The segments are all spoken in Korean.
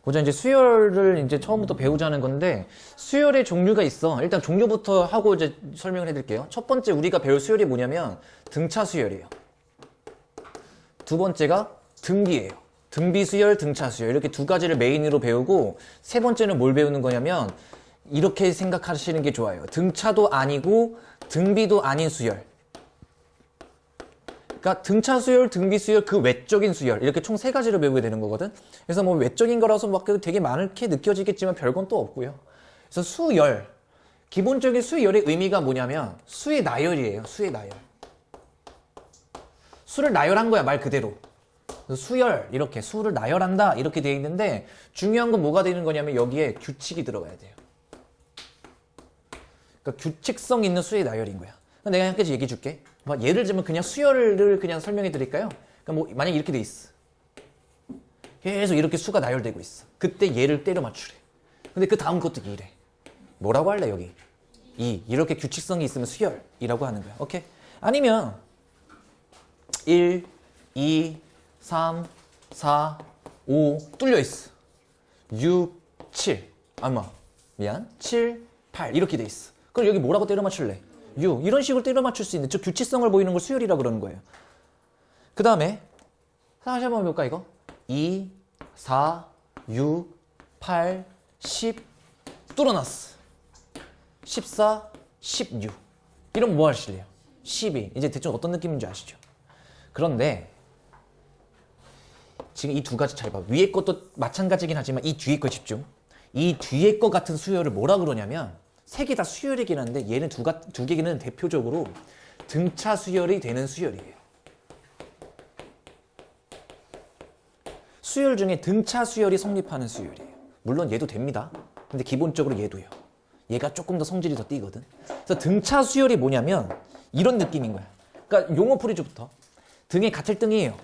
보자, 이제 수열을 이제 처음부터 배우자는 건데, 수열의 종류가 있어. 일단 종류부터 하고 이제 설명을 해드릴게요. 첫 번째 우리가 배울 수열이 뭐냐면, 등차 수열이에요. 두 번째가 등비예요. 등비 수열, 등차 수열. 이렇게 두 가지를 메인으로 배우고, 세 번째는 뭘 배우는 거냐면, 이렇게 생각하시는 게 좋아요. 등차도 아니고, 등비도 아닌 수열. 그러니까 등차 수열, 등비 수열, 그 외적인 수열 이렇게 총 세 가지를 배우게 되는 거거든. 그래서 뭐 외적인 거라서 막 되게 많게 느껴지겠지만 별건 또 없고요. 그래서 수열, 기본적인 수열의 의미가 뭐냐면 수의 나열이에요. 수의 나열. 수를 나열한 거야, 말 그대로. 수열, 이렇게 수를 나열한다 이렇게 되어 있는데 중요한 건 뭐가 되는 거냐면 여기에 규칙이 들어가야 돼요. 그러니까 규칙성 있는 수의 나열인 거야. 내가 한 가지 얘기해 줄게. 예를 들면 그냥 수열을 그냥 설명해 드릴까요? 그러니까 뭐 만약에 이렇게 돼 있어. 계속 이렇게 수가 나열되고 있어. 그때 얘를 때려 맞추래. 근데 그 다음 것도 2래. 뭐라고 할래 여기? 2. 이렇게 규칙성이 있으면 수열이라고 하는 거야. 오케이? 아니면 1, 2, 3, 4, 5 뚫려 있어. 6, 7. 미안. 7, 8 이렇게 돼 있어. 그럼 여기 뭐라고 때려 맞출래? 6. 이런 식으로 때려 맞출 수 있는 저 규칙성을 보이는 걸 수열이라고 그러는 거예요. 그 다음에 다시 한번 볼까 이거? 2, 4, 6, 8, 10 뚫어놨어. 14, 16 이러면 뭐 하실래요? 12. 이제 대충 어떤 느낌인지 아시죠? 그런데 지금 이 두 가지 잘 봐. 위에 것도 마찬가지긴 하지만 이 뒤에 거 집중. 이 뒤에 거 같은 수열을 뭐라 그러냐면 세 개 다 수열이긴 한데 얘는 두 개는 대표적으로 등차 수열이 되는 수열이에요. 수열 중에 등차 수열이 성립하는 수열이에요. 물론 얘도 됩니다. 근데 기본적으로 얘도요. 얘가 조금 더 성질이 더 띄거든. 그래서 등차 수열이 뭐냐면 이런 느낌인 거야. 그러니까 용어 풀이조부터 등에 같을 등이에요.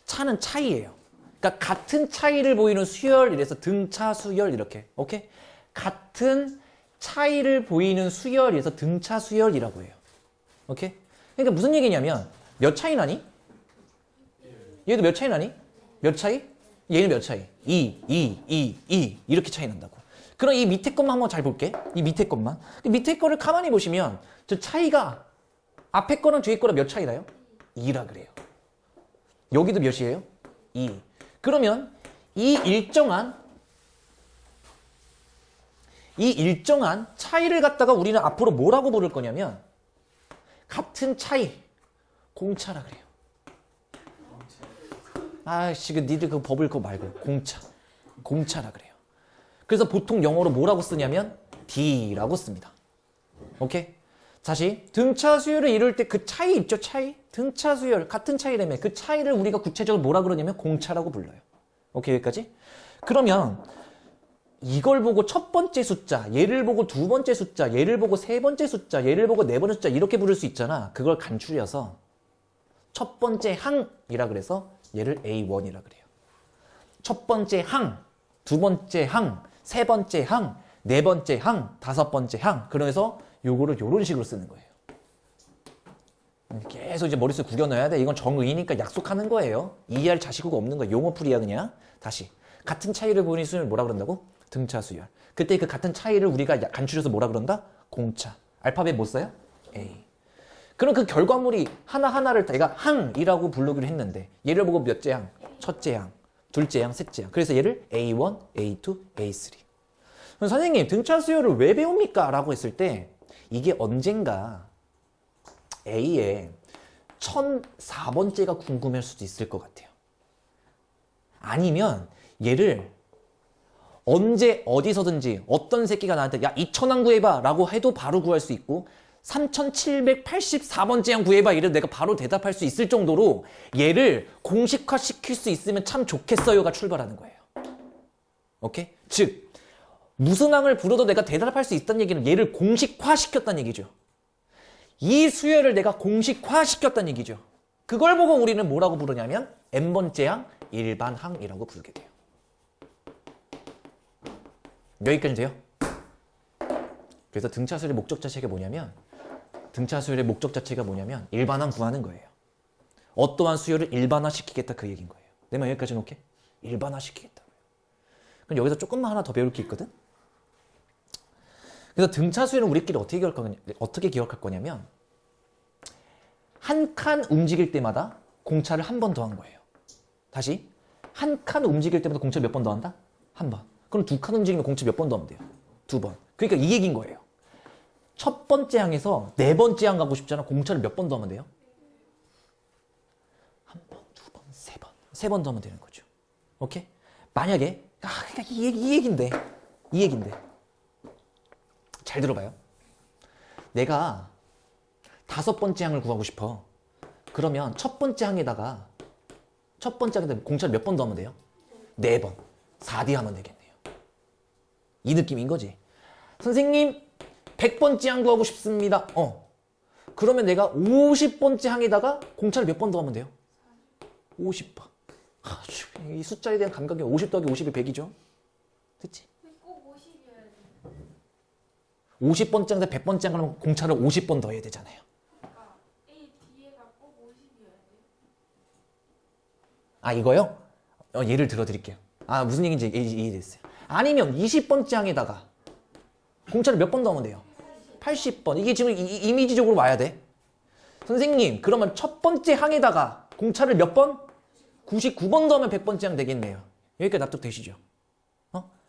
차는 차이예요. 그러니까 같은 차이를 보이는 수열 이래서 등차 수열 이렇게. 오케이? 같은 차이를 보이는 수열이라서 등차 수열이라고 해요. 오케이? 그러니까 무슨 얘기냐면 몇 차이 나니? 얘도 몇 차이 나니? 몇 차이? 얘는 몇 차이? 2 이렇게 차이 난다고. 그럼 이 밑에 것만 한번 잘 볼게. 이 밑에 것만. 밑에 거를 가만히 보시면 저 차이가 앞에 거랑 뒤에 거랑 몇 차이 나요? 2라 그래요. 여기도 몇이에요? 2. 그러면 이 일정한 차이를 갖다가 우리는 앞으로 뭐라고 부를 거냐면 같은 차이 공차라 그래요. 아이씨, 니들 그 법을 그거 말고 공차라 그래요. 그래서 보통 영어로 뭐라고 쓰냐면 D라고 씁니다. 오케이? 다시 등차 수열을 이룰 때 그 차이 있죠, 차이? 등차 수열 같은 차이라며 그 차이를 우리가 구체적으로 뭐라 그러냐면 공차라고 불러요. 오케이, 여기까지? 그러면 이걸 보고 첫 번째 숫자, 얘를 보고 두 번째 숫자, 얘를 보고 세 번째 숫자, 얘를 보고 네 번째 숫자 이렇게 부를 수 있잖아. 그걸 간추려서 첫 번째 항이라 그래서 얘를 A1이라 그래요. 첫 번째 항, 두 번째 항, 세 번째 항, 네 번째 항, 다섯 번째 항. 그래서 요거를 요런 식으로 쓰는 거예요. 계속 이제 머릿속에 구겨 넣어야 돼. 이건 정의니까 약속하는 거예요. 이해할 자식구가 없는 거야. 용어풀이야 그냥. 다시. 같은 차이를 보이는 수를 뭐라 그런다고? 등차 수열. 그때 그 같은 차이를 우리가 간추려서 뭐라 그런다? 공차. 알파벳 뭐 써요? A. 그럼 그 결과물이 하나하나를 내가 항이라고 부르기로 했는데 얘를 보고 몇째 항? 첫째 항, 둘째 항, 셋째 항. 그래서 얘를 A1, A2, A3. 그럼 선생님 등차 수열을 왜 배웁니까? 라고 했을 때 이게 언젠가 A의 1004번째가 궁금할 수도 있을 것 같아요. 아니면 얘를 언제 어디서든지 어떤 새끼가 나한테 야 2000항 구해봐 라고 해도 바로 구할 수 있고 3784번째 항 구해봐 이래도 내가 바로 대답할 수 있을 정도로 얘를 공식화 시킬 수 있으면 참 좋겠어요가 출발하는 거예요. 오케이? 즉 무슨 항을 불러도 내가 대답할 수 있다는 얘기는 얘를 공식화 시켰다는 얘기죠. 이 수열을 내가 공식화 시켰다는 얘기죠. 그걸 보고 우리는 뭐라고 부르냐면 n번째 항, 일반항이라고 부르게 돼요. 여기까지 돼요? 그래서 등차 수열의 목적 자체가 뭐냐면 일반항 구하는 거예요. 어떠한 수열을 일반화 시키겠다 그 얘기인 거예요. 내 말 여기까지 놓게? 일반화 시키겠다고요. 그럼 여기서 조금만 하나 더 배울 게 있거든. 그래서 등차 수열은 우리끼리 어떻게 기억할 거냐면 한 칸 움직일 때마다 공차를 한 번 더한 거예요. 다시 한 칸 움직일 때마다 공차를 몇 번 더한다? 한 번. 그럼 두 칸 움직이면 공차 몇 번 더하면 돼요? 두 번. 그러니까 이 얘기인 거예요. 첫 번째 항에서 네 번째 항 가고 싶잖아. 공차를 몇 번 더하면 돼요? 한 번, 두 번, 세 번. 세 번 더하면 되는 거죠. 오케이? 만약에 그러니까 이 얘긴데 잘 들어봐요. 내가 다섯 번째 항을 구하고 싶어. 그러면 첫 번째 항에다가 공차를 몇 번 더하면 돼요? 네 번. 4D 하면 되겠네요. 이 느낌인 거지. 선생님 100번째 항 구하고 싶습니다. 그러면 내가 50번째 항에다가 공차를 몇 번 더하면 돼요? 50번. 이 숫자에 대한 감각이 50 더하기 50이 100이죠. 됐지? 꼭 50이어야 돼. 50번째 항에서 100번째 항을 공차를 50번 더해야 되잖아요. 그러니까 A 뒤에가 꼭 50이어야 돼. 아 이거요? 예를 들어 드릴게요. 아 무슨 얘기인지 이해됐어요. 아니면 20번째 항에다가 공차를 몇 번 더하면 돼요? 80번. 이게 지금 이미지적으로 와야 돼. 선생님 그러면 첫 번째 항에다가 공차를 몇 번? 99번 더하면 100번째 항 되겠네요. 여기까지 납득되시죠?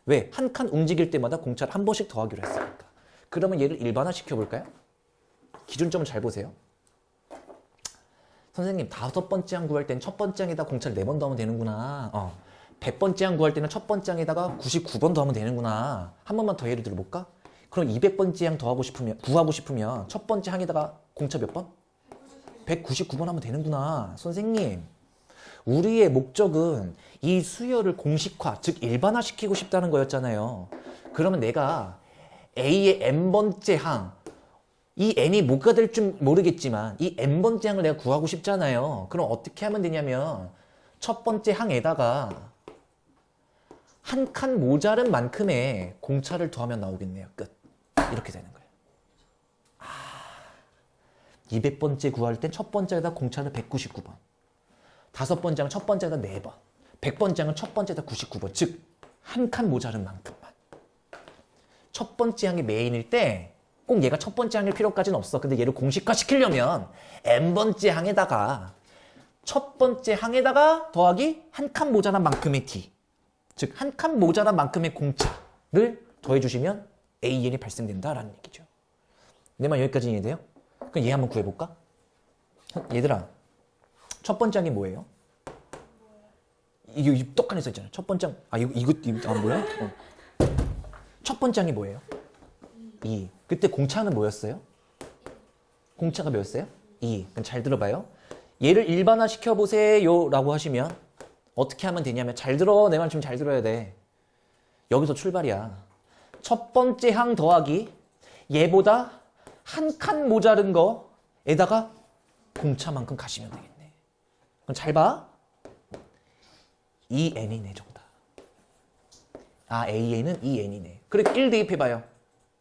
왜? 한 칸 움직일 때마다 공차를 한 번씩 더하기로 했으니까. 그러면 얘를 일반화 시켜볼까요? 기준점을 잘 보세요. 선생님 다섯 번째 항 구할 때는 첫 번째 항에다 공차를 4번 더하면 되는구나. 100번째 항 구할 때는 첫 번째 항에다가 99번 더하면 되는구나. 한 번만 더 예를 들어볼까? 그럼 200번째 항 구하고 싶으면 첫 번째 항에다가 공차 몇 번? 199번 하면 되는구나. 선생님 우리의 목적은 이 수열을 공식화, 즉 일반화 시키고 싶다는 거였잖아요. 그러면 내가 A의 n번째 항, 이 n이 뭐가 될 줄 모르겠지만 이 n번째 항을 내가 구하고 싶잖아요. 그럼 어떻게 하면 되냐면 첫 번째 항에다가 한 칸 모자른 만큼의 공차를 더하면 나오겠네요. 끝. 이렇게 되는 거예요. 200번째 구할 땐 첫 번째에다 공차를 199번. 다섯 번째 항은 첫 번째에다 4번. 100번째 항은 첫 번째에다 99번. 즉, 한 칸 모자른 만큼만. 첫 번째 항이 메인일 때 꼭 얘가 첫 번째 항일 필요까지는 없어. 근데 얘를 공식화 시키려면 n번째 항에다가 첫 번째 항에다가 더하기 한 칸 모자란 만큼의 d. 즉, 한 칸 모자란 만큼의 공차를 더해주시면 AN이 발생된다라는 얘기죠. 내 말 여기까지 이해돼요? 그럼 얘 한번 구해볼까? 얘들아, 첫 번째 항이 뭐예요? 이거 똑같이 써있잖아요. 첫 번째 항, 이거 뭐야? 첫 번째 항이 뭐예요? 2. 그때 공차는 뭐였어요? 공차가 뭐였어요? 2. 그럼 잘 들어봐요. 얘를 일반화 시켜보세요 라고 하시면 어떻게 하면 되냐면 잘 들어. 내 말 좀 잘 들어야 돼. 여기서 출발이야. 첫 번째 항 더하기 얘보다 한 칸 모자른 거에다가 공차만큼 가시면 되겠네. 그럼 잘 봐. EN이네 정답. AN은 EN이네. 그래 1 대입해봐요.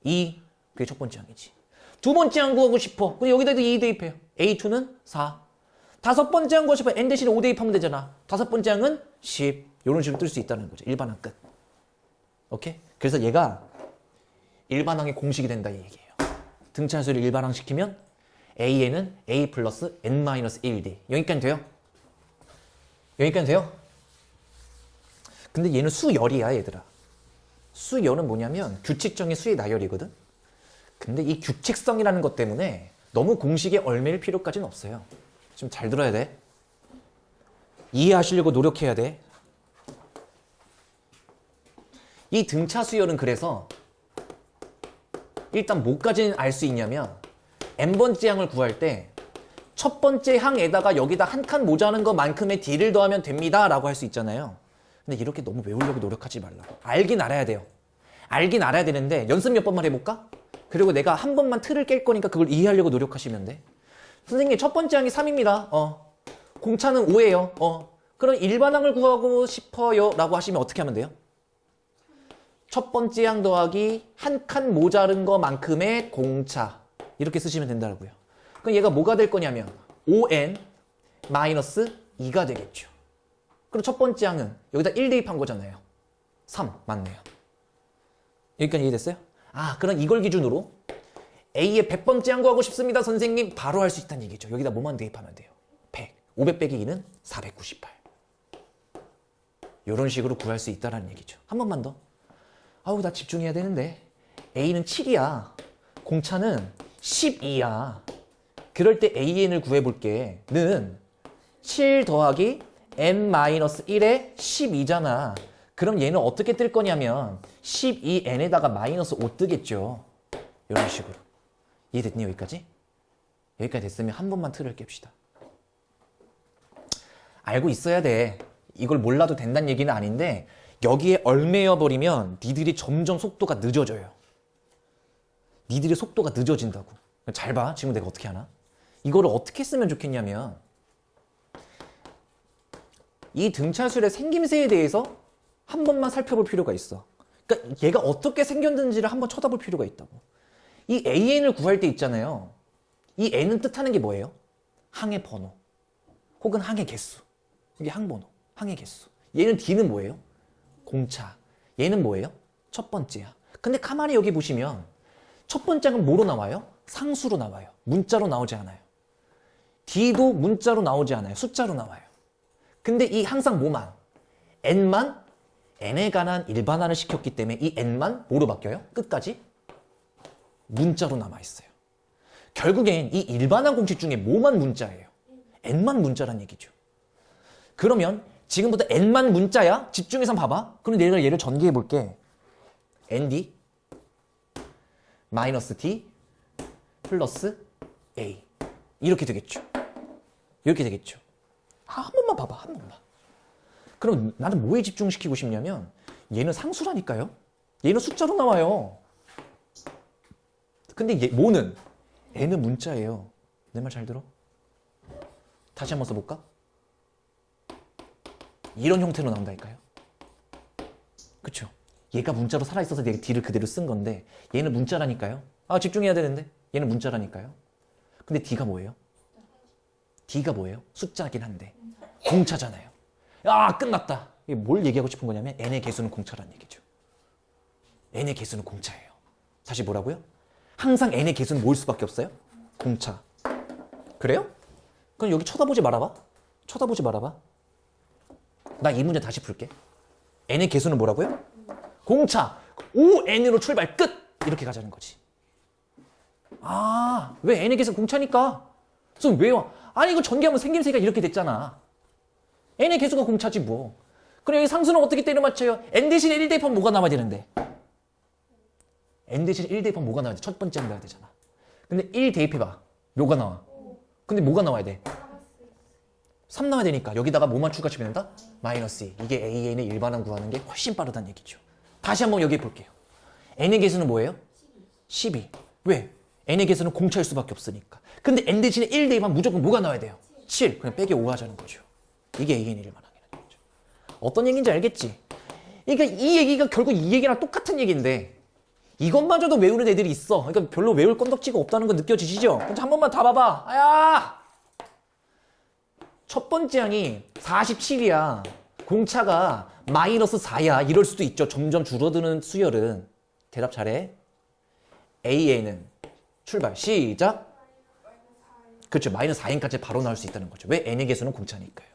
2. 그게 첫 번째 항이지. 두 번째 항 구하고 싶어. 그럼 여기다 2 대입해요. A2는 4. 다섯 번째 항 구하고 싶어. N 대신에 5 대입하면 되잖아. 다섯 번째 항은 10. 이런 식으로 뜰 수 있다는 거죠. 일반항 끝. 오케이? 그래서 얘가 일반항의 공식이 된다 이 얘기예요. 등차수를 일반항 시키면 AN은 A 플러스 N-1D. 여기까지 돼요? 여기까지 돼요? 근데 얘는 수열이야 얘들아. 수열은 뭐냐면 규칙정의 수의 나열이거든. 근데 이 규칙성이라는 것 때문에 너무 공식에 얽매일 필요까지는 없어요. 좀 잘 들어야 돼. 이해하시려고 노력해야 돼. 이 등차 수열은 그래서 일단 뭐까지는 알 수 있냐면 n번째 항을 구할 때 첫 번째 항에다가 여기다 한 칸 모자란 것만큼의 d를 더하면 됩니다 라고 할 수 있잖아요. 근데 이렇게 너무 외우려고 노력하지 말라고. 알긴 알아야 돼요. 알긴 알아야 되는데 연습 몇 번만 해볼까? 그리고 내가 한 번만 틀을 깰 거니까 그걸 이해하려고 노력하시면 돼. 선생님 첫 번째 항이 3입니다. 공차는 5예요. 그럼 일반항을 구하고 싶어요 라고 하시면 어떻게 하면 돼요? 첫 번째 항 더하기 한 칸 모자른 것만큼의 공차 이렇게 쓰시면 된다고요. 그럼 얘가 뭐가 될 거냐면 5n 마이너스 2가 되겠죠. 그럼 첫 번째 항은 여기다 1 대입한 거잖아요. 3 맞네요. 여기까지 이해됐어요? 아, 그럼 이걸 기준으로 A의 100번째 한 구하고 싶습니다, 선생님. 바로 할 수 있다는 얘기죠. 여기다 뭐만 대입하면 돼요? 100. 500 빼기 2는 498. 이런 식으로 구할 수 있다는 얘기죠. 한 번만 더. 아우, 나 집중해야 되는데. A는 7이야. 공차는 12야. 그럴 때 AN을 구해볼게. 는 7 더하기 n-1에 12잖아. 그럼 얘는 어떻게 뜰 거냐면 12n에다가 마이너스 5 뜨겠죠. 이런 식으로. 이해됐니, 여기까지? 여기까지 됐으면 한 번만 틀을 깹시다. 알고 있어야 돼. 이걸 몰라도 된다는 얘기는 아닌데 여기에 얽매여 버리면 니들이 점점 속도가 늦어져요. 니들의 속도가 늦어진다고. 잘 봐. 지금 내가 어떻게 하나? 이거를 어떻게 쓰면 좋겠냐면 이 등차술의 생김새에 대해서 한 번만 살펴볼 필요가 있어. 그러니까 얘가 어떻게 생겼는지를 한번 쳐다볼 필요가 있다고. 이 AN을 구할 때 있잖아요. 이 N은 뜻하는 게 뭐예요? 항의 번호 혹은 항의 개수. 이게 항번호, 항의 개수. 얘는 D는 뭐예요? 공차. 얘는 뭐예요? 첫 번째야. 근데 가만히 여기 보시면 첫 번째는 뭐로 나와요? 상수로 나와요. 문자로 나오지 않아요. D도 문자로 나오지 않아요. 숫자로 나와요. 근데 이 항상 뭐만? N만 N에 관한 일반화를 시켰기 때문에 이 N만 뭐로 바뀌어요? 끝까지 문자로 남아있어요. 결국엔 이 일반화 공식 중에 뭐만 문자예요? N만 문자란 얘기죠. 그러면 지금부터 N만 문자야? 집중해서 봐봐. 그럼 내가 얘를 전개해 볼게. ND 마이너스 D 플러스 A 이렇게 되겠죠. 이렇게 되겠죠. 한 번만 봐봐. 한 번만. 그럼 나는 뭐에 집중시키고 싶냐면 얘는 상수라니까요. 얘는 숫자로 나와요. 근데 얘 뭐는? N은 문자예요. 내 말 잘 들어? 다시 한번 써볼까? 이런 형태로 나온다니까요. 그쵸? 얘가 문자로 살아있어서 내가 D를 그대로 쓴 건데 얘는 문자라니까요. 아, 집중해야 되는데 얘는 문자라니까요. 근데 D가 뭐예요? D가 뭐예요? 숫자긴 한데 공차잖아요. 아, 끝났다. 이게 뭘 얘기하고 싶은 거냐면 N의 개수는 공차라는 얘기죠. N의 개수는 공차예요. 다시 뭐라고요? 항상 N의 개수는 뭐일 수밖에 없어요? 공차. 그래요? 그럼 여기 쳐다보지 말아봐. 쳐다보지 말아봐. 나 이 문제 다시 풀게. N의 개수는 뭐라고요? 공차. ON으로 출발 끝. 이렇게 가자는 거지. 아, 왜 N의 개수 공차니까? 그래서 왜요? 아니, 이거 전개하면 생김새가 이렇게 됐잖아. N의 개수가 공차지 뭐. 그럼 여기 상수는 어떻게 때려 맞춰요? N 대신에 1 대입하면 뭐가 나와야 되는데? N 대신에 1 대입하면 뭐가 나와야 돼? 첫 번째 나와야 되잖아. 근데 1 대입해봐. 뭐가 나와? 근데 뭐가 나와야 돼? 3 나와야 되니까 여기다가 뭐만 추가시키면 된다? 마이너스 2. 이게 AN의 일반항 구하는 게 훨씬 빠르다는 얘기죠. 다시 한번 여기 볼게요. N의 개수는 뭐예요? 12. 왜? N의 개수는 공차일 수밖에 없으니까. 근데 N 대신에 1 대입하면 무조건 뭐가 나와야 돼요? 7. 그냥 빼기 5 하자는 거죠. 이게 AN의 일반항이라는 거죠. 어떤 얘기인지 알겠지? 그러니까 이 얘기가 결국 이 얘기랑 똑같은 얘기인데 이것마저도 외우는 애들이 있어. 그러니까 별로 외울 건덕지가 없다는 거 느껴지시죠? 한 번만 다 봐봐. 아야! 첫 번째 항이 47이야. 공차가 마이너스 4야. 이럴 수도 있죠. 점점 줄어드는 수열은. 대답 잘해. AN은 출발. 시작. 그렇죠. 마이너스 4n까지 바로 나올 수 있다는 거죠. 왜? n의 개수는 공차니까요.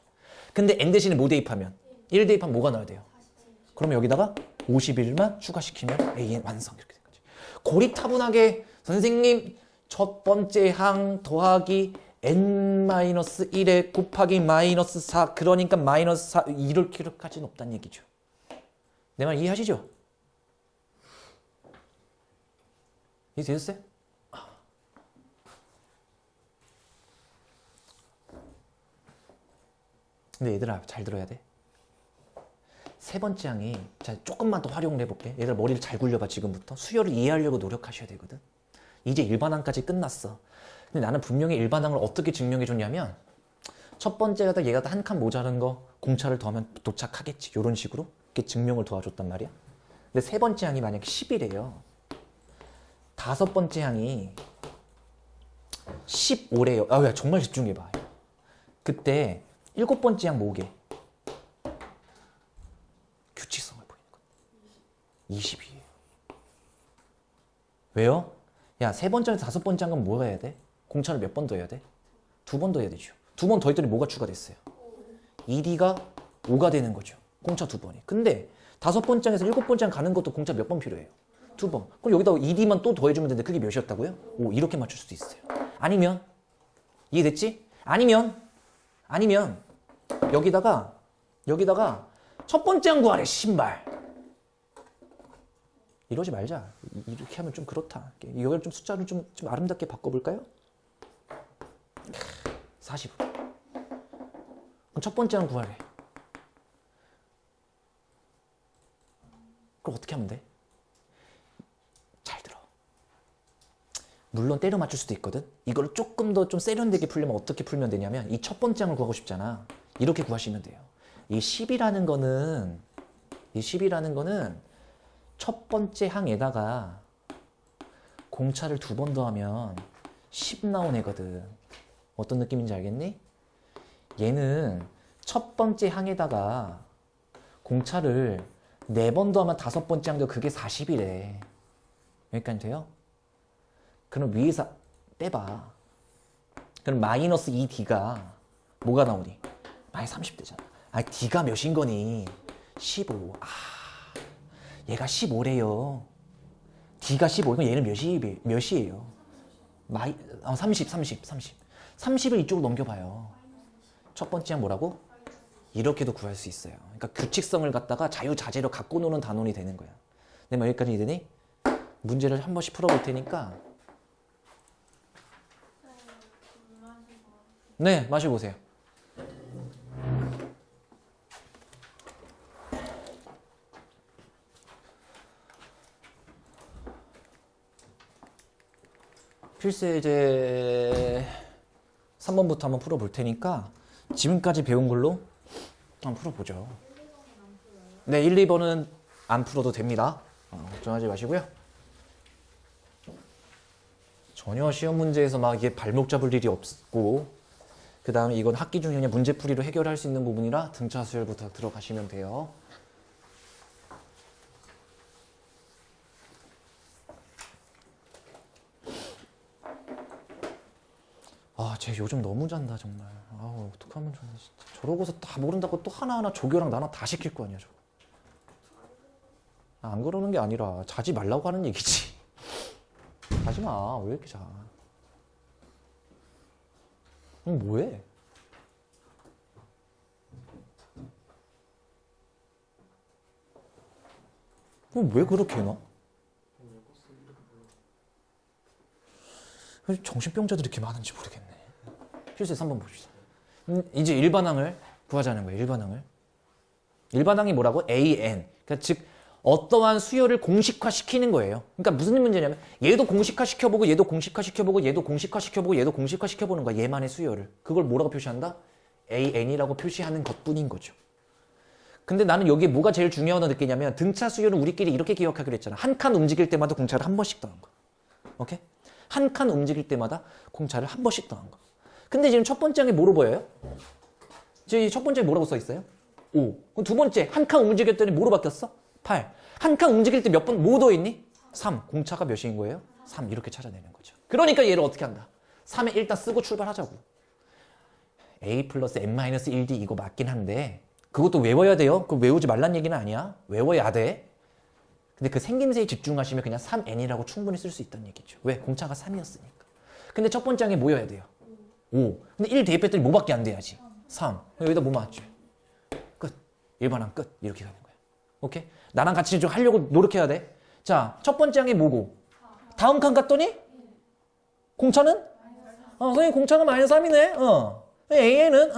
근데 n 대신에 뭐 대입하면? 1 대입하면 뭐가 나와야 돼요? 그러면 여기다가 51만 추가시키면 AN 완성. 이렇게 된 거지. 고리타분하게 선생님 첫 번째 항 더하기 n-1에 곱하기 마이너스 4 그러니까 마이너스 4 이렇게까지는 없다는 얘기죠. 내 말 이해하시죠? 이해되셨어요? 근데 얘들아 잘 들어야 돼. 세 번째 항이 자 조금만 더 활용을 해볼게. 얘들아 머리를 잘 굴려봐. 지금부터 수열을 이해하려고 노력하셔야 되거든. 이제 일반항까지 끝났어. 근데 나는 분명히 일반항을 어떻게 증명해 줬냐면 첫 번째가 얘가 한 칸 모자란 거 공차를 더하면 도착하겠지. 이런 식으로 이렇게 증명을 도와줬단 말이야. 근데 세 번째 항이 만약에 10이래요. 다섯 번째 항이 15래요. 아, 야, 정말 집중해봐. 그때 일곱 번째 항 뭐게? 규칙성을 보이는 거야. 20이에요. 왜요? 야, 세 번째에서 다섯 번째 한 건 뭐 해야 돼? 공차를 몇 번 더 해야 돼? 두 번 더 해야 되죠. 두 번 더 했더니 뭐가 추가됐어요? 2D가 5가 되는 거죠. 공차 두 번이. 근데 다섯 번째에서 일곱 번째 가는 것도 공차 몇 번 필요해요? 두 번. 그럼 여기다가 2D만 또 더해주면 되는데 그게 몇이었다고요? 5. 이렇게 맞출 수도 있어요. 아니면 이해됐지? 아니면 여기다가 첫 번째 한 구하래 신발. 이러지 말자. 이렇게 하면 좀 그렇다. 여기를 좀 숫자를 좀 아름답게 바꿔볼까요? 40. 그럼 첫 번째 한 구하래. 그럼 어떻게 하면 돼? 잘 들어. 물론 때려 맞출 수도 있거든. 이걸 조금 더 좀 세련되게 풀려면 어떻게 풀면 되냐면 이 첫 번째 항을 구하고 싶잖아. 이렇게 구하시면 돼요. 이 10이라는 거는 첫 번째 항에다가 공차를 두 번 더하면 10 나온 애거든. 어떤 느낌인지 알겠니? 얘는 첫 번째 항에다가 공차를 4번 더하면 다섯 번째 항도 그게 40이래. 여기까지 돼요? 그럼 위에서 빼봐. 그럼 마이너스 2D가 뭐가 나오니? 마이너스 30 되잖아. 아, D가 몇인 거니? 15. 아, 얘가 15래요. D가 15. 이건 얘는 몇이에요? 30. 30을 이쪽으로 넘겨봐요. 첫 번째 항 뭐라고? 이렇게도 구할 수 있어요. 그러니까 규칙성을 갖다가 자유자재로 갖고 노는 단원이 되는 거야. 네, 뭐 여기까지 이해되니? 문제를 한 번씩 풀어볼 테니까. 네, 마셔보세요. 필수예제 3번부터 한번 풀어볼 테니까 지금까지 배운 걸로 한번 풀어보죠. 네, 1, 2번은 안 풀어도 됩니다. 걱정하지 마시고요. 전혀 시험 문제에서 막 이게 발목 잡을 일이 없고, 그 다음에 이건 학기 중에 그냥 문제풀이로 해결할 수 있는 부분이라 등차 수열부터 들어가시면 돼요. 아, 쟤 요즘 너무 잔다 정말. 아우, 어떡하면 좋나 진짜. 저러고서 다 모른다고 또 하나하나 조교랑 나랑 다 시킬 거 아니야 저거. 안 그러는 게 아니라 자지 말라고 하는 얘기지. 자지 마. 왜 이렇게 자? 뭐해? 왜 그렇게 해놔? 왜 정신병자들이 이렇게 많은지 모르겠네. 필수 3번 봅시다. 이제 일반항을 구하자는 거예요. 일반항이 뭐라고? AN. 그러니까 즉 어떠한 수열을 공식화시키는 거예요. 그러니까 무슨 문제냐면 얘도 공식화시켜보고 얘도 공식화시켜보고 얘도 공식화시켜보고 얘도 공식화시켜보는 거야. 얘만의 수열을. 그걸 뭐라고 표시한다? AN이라고 표시하는 것뿐인 거죠. 근데 나는 여기에 뭐가 제일 중요하다고 느끼냐면 등차 수열은 우리끼리 이렇게 기억하기로 했잖아. 한 칸 움직일 때마다 공차를 한 번씩 더한 거. 오케이? 한 칸 움직일 때마다 공차를 한 번씩 더한 거. 근데 지금 첫 번째 항이 뭐로 보여요? 지금 첫 번째 뭐라고 써 있어요? 5. 그럼 두 번째 한 칸 움직였더니 뭐로 바뀌었어? 8. 한 칸 움직일 때 몇 번 뭐 더했니? 3. 공차가 몇인 거예요? 3. 이렇게 찾아내는 거죠. 그러니까 얘를 어떻게 한다? 3에 일단 쓰고 출발하자고. A 플러스 n-1D 이거 맞긴 한데 그것도 외워야 돼요. 그거 외우지 말란 얘기는 아니야. 외워야 돼. 근데 그 생김새에 집중하시면 그냥 3n이라고 충분히 쓸 수 있다는 얘기죠. 왜? 공차가 3이었으니까. 근데 첫 번째 항에 뭐 여야 돼요? 5. 근데 1 대입했더니 뭐밖에 안 돼야지? 3. 여기다 뭐 맞죠? 끝. 일반항 끝. 이렇게 가는 거야. 오케이? 나랑 같이 좀 하려고 노력해야 돼. 자, 첫 번째 항이 뭐고? 다음 칸 갔더니? 공차는? 선생님 공차는 마이너스 3이네. AN은?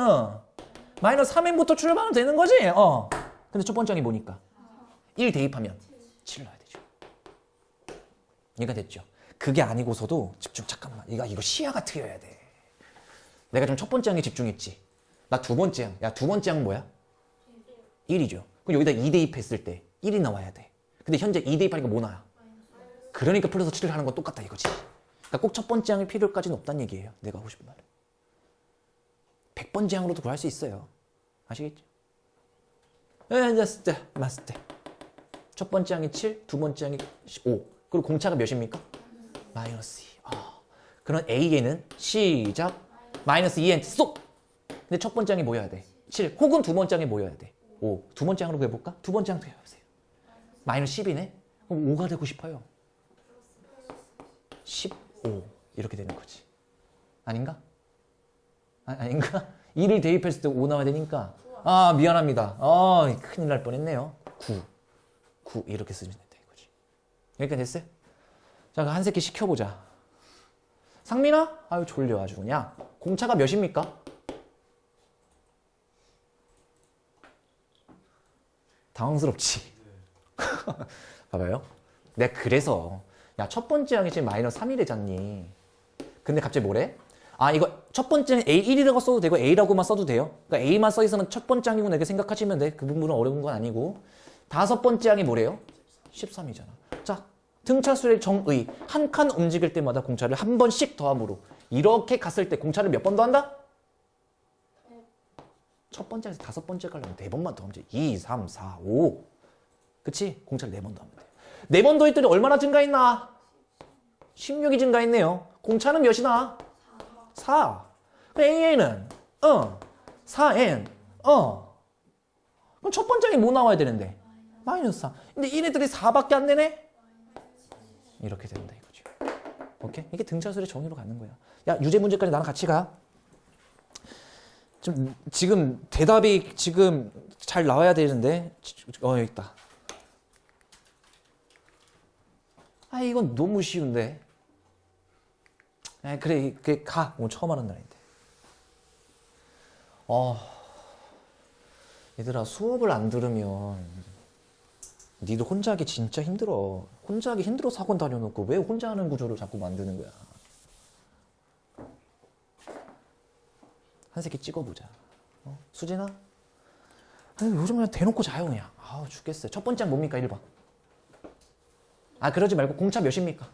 마이너스 3n부터 출발하면 되는 거지? 근데 첫 번째 항이 뭐니까? 1 대입하면 7 넣어야 되죠. 이해가 됐죠? 그게 아니고서도 집중 잠깐만. 이거 시야가 트여야 돼. 내가 좀 첫 번째 항에 집중했지. 나 두 번째 항. 야, 두 번째 항 뭐야? 1이죠. 그럼 여기다 2 대입했을 때 1이 나와야 돼. 근데 현재 2 대입하니까 뭐 나와? 그러니까 플러스 7을 하는 건 똑같다 이거지. 그러니까 꼭 첫 번째 항일 필요까지는 없다는 얘기예요. 내가 하고 싶은 말은. 100번째 항으로도 구할 수 있어요. 아시겠죠? 마스터. 첫 번째 항이 7, 두 번째 항이 5. 그리고 공차가 몇입니까? 마이너스 2. 그럼 A에는 시작. 마이너스 2n 쏙. 근데 첫 번째 항이 뭐여야 돼? 7. 혹은 두 번째 항이 뭐여야 돼? 5. 두 번째 항으로 해볼까? 두 번째 항도 해보세요. 마이너스 10이네? 그럼 5가 되고 싶어요. 15. 이렇게 되는 거지. 아닌가? 아닌가? 2를 대입했을 때 5 나와야 되니까. 아, 미안합니다. 큰일 날 뻔했네요. 9 이렇게 쓰면 된다 이거지. 여기까지 됐어요? 자, 한 새끼 시켜보자. 상민아? 아유 졸려 아주 그냥. 공차가 몇입니까? 당황스럽지? 봐봐요. 내가 그래서 야, 첫 번째 항이 지금 마이너스 3이래잖니. 근데 갑자기 뭐래? 이거 첫 번째는 A1이라고 써도 되고 A라고만 써도 돼요. 그러니까 A만 써 있으면 첫 번째 항이구나 이렇게 생각하시면 돼. 그 부분은 어려운 건 아니고. 다섯 번째 항이 뭐래요? 13이잖아. 자, 등차수의 정의. 한 칸 움직일 때마다 공차를 한 번씩 더함으로. 이렇게 갔을 때 공차를 몇 번 더한다? 첫 번째에서 다섯 번째 가려면 네 번만 더하면 돼. 2, 3, 4, 5. 그치? 공차를 네 번 더하면 돼. 네 번 더했더니 얼마나 증가했나? 16이 증가했네요. 공차는 몇이나? 4. AA는 4N. 그럼 첫 번째 항이 뭐 나와야 되는데? 마이너스 4. 근데 얘네들이 4밖에 안 되네? 이렇게 된다 이거죠. 오케이? 이게 등차수의 정의로 가는 거야. 야, 유제 문제까지 나랑 같이 가. 지금 대답이 지금 잘 나와야 되는데. 여기 있다. 이건 너무 쉬운데. 그래 가. 오늘 처음 하는 날인데. 얘들아, 수업을 안 들으면 니들 혼자 하기 진짜 힘들어. 혼자 하기 힘들어서 학원 다녀놓고 왜 혼자 하는 구조를 자꾸 만드는 거야. 한 새끼 찍어보자. 수진아? 요즘 그냥 대놓고 자요 그냥. 죽겠어요. 첫 번째 항 뭡니까? 1번. 그러지 말고 공차 몇입니까?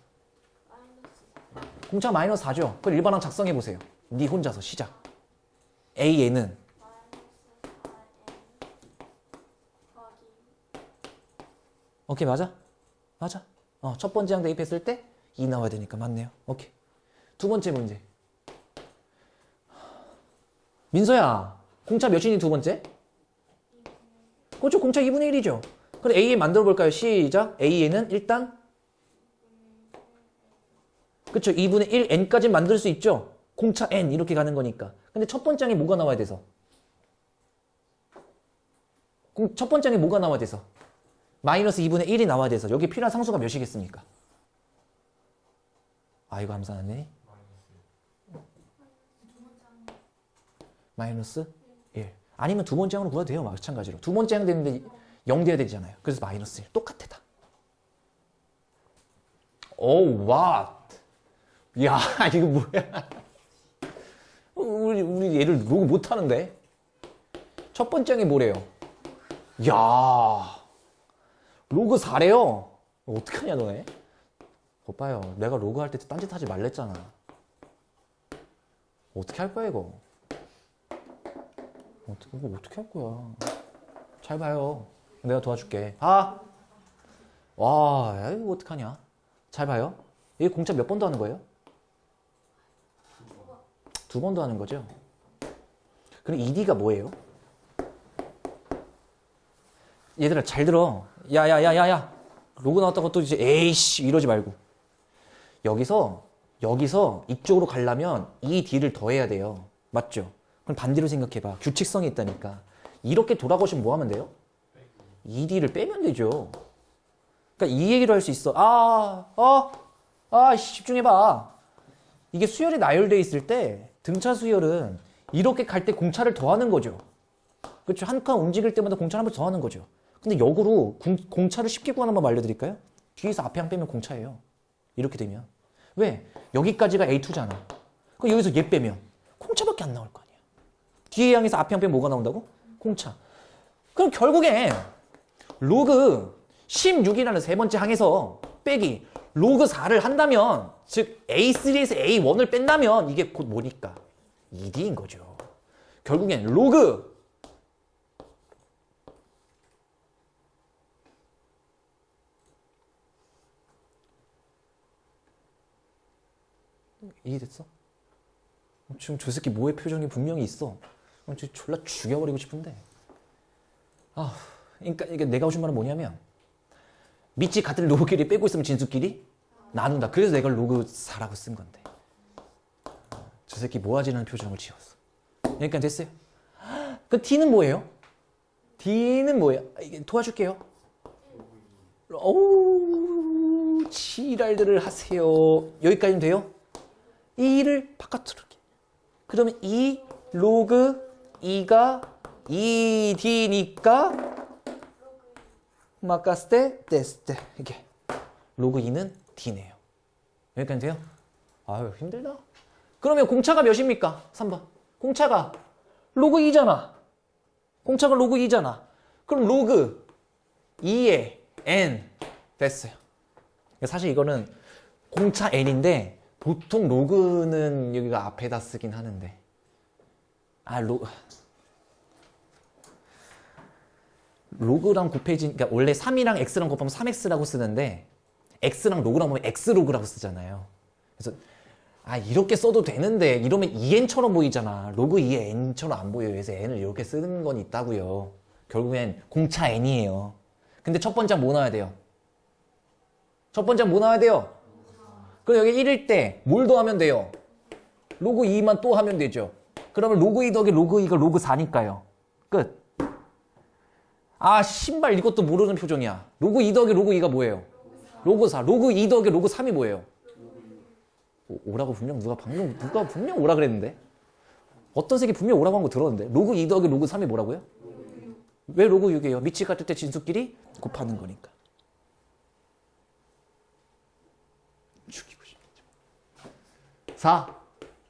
공차 마이너스 4죠. 그럼 1번 항 작성해보세요. 니 혼자서 시작. A에는 오케이, 맞아? 첫 번째 항 대입했을 때 2 나와야 되니까 맞네요. 오케이. 두 번째 문제. 민서야, 공차 몇이니 두 번째? 그렇죠, 공차 2분의 1이죠. 그럼 A 만들어 볼까요? 시작. A에는 일단 그쵸, 2분의 1 n까지 만들 수 있죠. 공차 n 이렇게 가는 거니까. 근데 첫 번째 항이 뭐가 나와야 돼서? 첫 번째 항이 뭐가 나와야 돼서? 마이너스 2분의 1이 나와야 돼서 여기 필요한 상수가 몇이겠습니까? 이거 암산하네. 마이너스 1. 아니면 두 번째 항으로 구해도 돼요. 마찬가지로. 두 번째 항 되는데 0 돼야 되잖아요. 그래서 마이너스 1. 똑같아 다. 와. 야, 이거 뭐야. 우리 얘를 로그 못하는데. 첫 번째 항이 뭐래요? 야, 로그 4래요. 어떡하냐 너네. 오빠요, 내가 로그 할 때 딴짓 하지 말랬잖아. 어떻게 할 거야 이거? 어떻게 할 거야? 잘 봐요. 내가 도와줄게. 와, 야, 이거 어떡하냐? 잘 봐요. 이게 공차 몇 번 더 하는 거예요? 두 번 더 하는 거죠? 그럼 ED가 뭐예요? 얘들아, 잘 들어. 야. 로그 나왔다고 또 이제 에이씨 이러지 말고. 여기서 이쪽으로 가려면 ED를 더해야 돼요. 맞죠? 그럼 반대로 생각해봐. 규칙성이 있다니까. 이렇게 돌아가시면 뭐 하면 돼요? ED를 빼면 되죠. 그러니까 이 얘기를 할 수 있어. 집중해봐. 이게 수열이 나열되어 있을 때 등차 수열은 이렇게 갈 때 공차를 더하는 거죠. 그렇죠? 한 칸 움직일 때마다 공차를 한 번 더하는 거죠. 근데 역으로 공차를 쉽게 구하는 법 알려드릴까요? 뒤에서 앞에 항 빼면 공차예요. 이렇게 되면. 왜? 여기까지가 A2잖아. 그럼 여기서 얘 빼면 공차밖에 안 나올 거 아니야. 뒤에 항에서 앞에 항 빼면 뭐가 나온다고? 공차. 그럼 결국엔 로그 16이라는 세 번째 항에서 빼기 로그 4를 한다면, 즉 A3에서 A1을 뺀다면 이게 곧 뭐니까? ED인 거죠. 결국엔 로그 이해됐어? 지금 저 새끼 뭐의 표정이 분명히 있어. 지금 졸라 죽여버리고 싶은데. 아, 그러니까 이게 내가 오신 말은 뭐냐면 밑이 같은 로그끼리 빼고 있으면 진수끼리 나눈다. 그래서 내가 로그 4라고 쓴 건데. 저 새끼 모아지는 표정을 지었어. 그러니까 됐어요. 그 D는 뭐예요? D는 뭐예요? 이게 도와줄게요. 오우, 지랄들을 하세요. 여기까지는 돼요? 2를 바깥으로 이렇게. 그러면 2 로그 2가 2D니까 막았을 때 됐을 때 이게 로그 2는 D네요. 여기까지 돼요? 아유 힘들다. 그러면 공차가 몇입니까? 3번. 공차가 로그 2잖아. 공차가 로그 2잖아. 그럼 로그 2의 n 됐어요. 사실 이거는 공차 n인데 보통 로그는 여기가 앞에다 쓰긴 하는데 로그랑 곱해진, 그러니까 원래 3이랑 x랑 곱하면 3x라고 쓰는데 x랑 로그랑 보면 x로그라고 쓰잖아요. 그래서 이렇게 써도 되는데 이러면 2n처럼 보이잖아. 로그 2의 n처럼 안 보여요. 그래서 n을 이렇게 쓰는 건 있다고요. 결국엔 공차 n이에요. 근데 첫 번째 뭐 나와야 돼요? 첫 번째 뭐 나와야 돼요? 그럼 여기 1일 때 뭘 더하면 돼요? 로그 2만 또 하면 되죠. 그러면 로그 2 더하기 로그 2가 로그 4니까요. 끝. 신발 이것도 모르는 표정이야. 로그 2 더하기 로그 2가 뭐예요? 로그 4. 로그 2 더하기 로그 3이 뭐예요? 오라고 누가 분명 오라 그랬는데? 어떤 새끼 분명 오라고 한 거 들었는데? 로그 2 더하기 로그 3이 뭐라고요? 왜 로그 6이에요? 밑이 같을 때 진수끼리 곱하는 거니까. 죽이고 싶죠.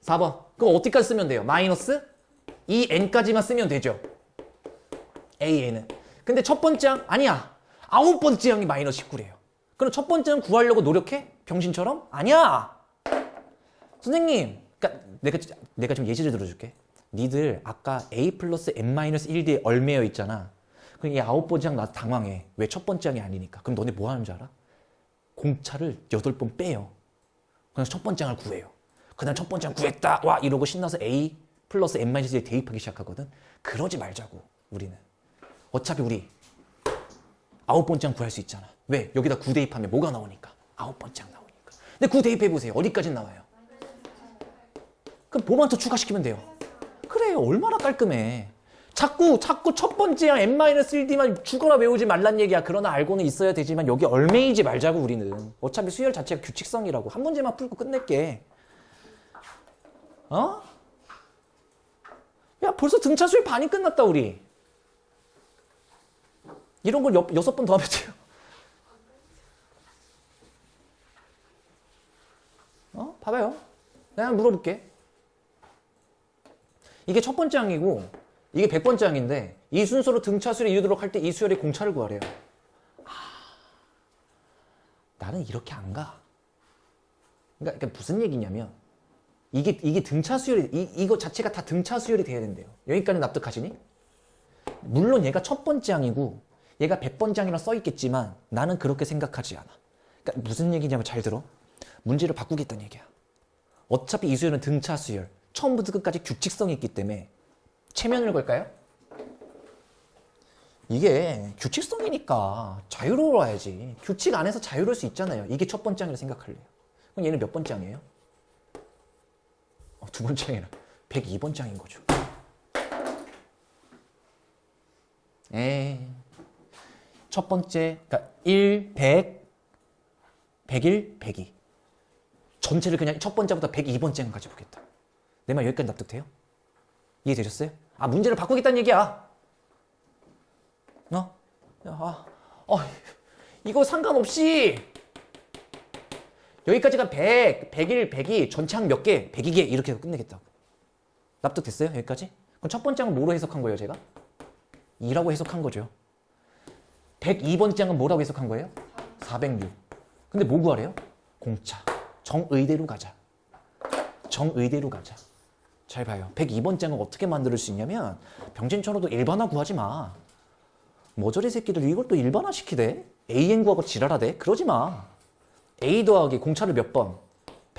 4번. 그럼 어디까지 쓰면 돼요? 마이너스 2n까지만 쓰면 되죠. AN은. 근데 첫 번째 항 아니야. 9번째 항이 마이너스 19래요. 그럼 첫 번째 항 구하려고 노력해? 병신처럼? 아니야. 선생님, 그러니까 내가 좀 예시를 들어줄게. 니들 아까 a 플러스 n-1대 얼매여 있잖아. 그럼 이 9번째 항 나도 당황해. 왜 첫 번째 항이 아니니까. 그럼 너네 뭐 하는 줄 알아? 공차를 8번 빼요. 그래서 첫 번째 항을 구해요. 그다음 첫 번째 항 구했다. 와 이러고 신나서 a 플러스 n-1에 대입하기 시작하거든. 그러지 말자고 우리는. 어차피 우리 9번째 항 구할 수 있잖아. 왜? 여기다 9 대입하면 뭐가 나오니까? 9번째 항 나오니까. 근데 9 대입해보세요. 어디까지 나와요? 그럼 뭐만 더 추가시키면 돼요. 그래, 얼마나 깔끔해. 자꾸 첫 번째 항 n-1d만 죽어라 외우지 말란 얘기야. 그러나 알고는 있어야 되지만 여기 얼매이지 말자고 우리는. 어차피 수열 자체가 규칙성이라고. 한 문제만 풀고 끝낼게. 어? 야, 벌써 등차 수열 반이 끝났다 우리. 이런 걸 6번 더 하면 돼요. 봐봐요. 내가 물어볼게. 이게 첫 번째 항이고 이게 100번째 항인데 이 순서로 등차수열을 이루도록 할 때 이 수열의 공차를 구하래요. 나는 이렇게 안 가. 그러니까 무슨 얘기냐면 이게 등차수열이 이거 자체가 다 등차수열이 돼야 된대요. 여기까지 납득하시니? 물론 얘가 첫 번째 항이고 얘가 100번째 항이라 써있겠지만 나는 그렇게 생각하지 않아. 그러니까 무슨 얘기냐면 잘 들어. 문제를 바꾸겠다는 얘기야. 어차피 이 수열은 등차수열. 처음부터 끝까지 규칙성이 있기 때문에 체면을 걸까요? 이게 규칙성이니까 자유로워야지. 규칙 안에서 자유로울 수 있잖아요. 이게 첫 번째 항이라 생각할래요. 그럼 얘는 몇 번째 항이에요? 두 번째 항이라 102번째 항인 거죠. 첫 번째, 그러니까 1, 100, 101, 102. 전체를 그냥 첫 번째부터 102번째 항까지 보겠다. 내 말 여기까지 납득돼요? 이해되셨어요? 문제를 바꾸겠다는 얘기야. 이거 상관없이 여기까지가 100, 101, 102, 전체 항 몇 개, 102개 이렇게 해서 끝내겠다고. 납득됐어요? 여기까지? 그럼 첫 번째 항은 뭐로 해석한 거예요, 제가? 2라고 해석한 거죠. 102번째 항은 뭐라고 해석한 거예요? 406. 근데 뭐 구하래요? 공차. 정의대로 가자. 정의대로 가자. 잘 봐요. 102번째 항은 어떻게 만들 수 있냐면 병진처럼도 일반화 구하지 마. 머저리 새끼들 이걸 또 일반화 시키대? AN 구하고 지랄하대? 그러지 마. A 더하기 공차를 몇 번?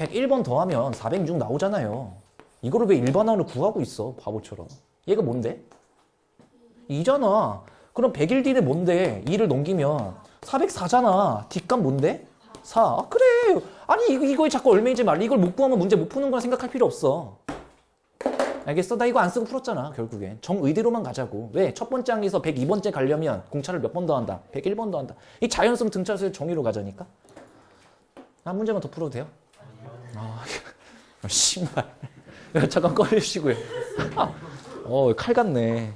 101번 더하면 406 나오잖아요. 이거를 왜 일반항으로 구하고 있어? 바보처럼. 얘가 뭔데? 2잖아. 그럼 101D는 뭔데? 2를 넘기면 404잖아. D값 뭔데? 4. 아, 그래. 아니, 이거에 자꾸 얽매이지 말라. 이걸 못 구하면 문제 못 푸는 거라 생각할 필요 없어. 알겠어? 나 이거 안 쓰고 풀었잖아, 결국엔. 정의대로만 가자고. 왜? 첫 번째 항에서 102번째 가려면 공차를 몇 번 더한다? 101번 더한다. 이 자연성 등차수의 정의로 가자니까. 한 문제만 더 풀어도 돼요? 아, 신발. 잠깐 꺼주시고요. 칼 같네.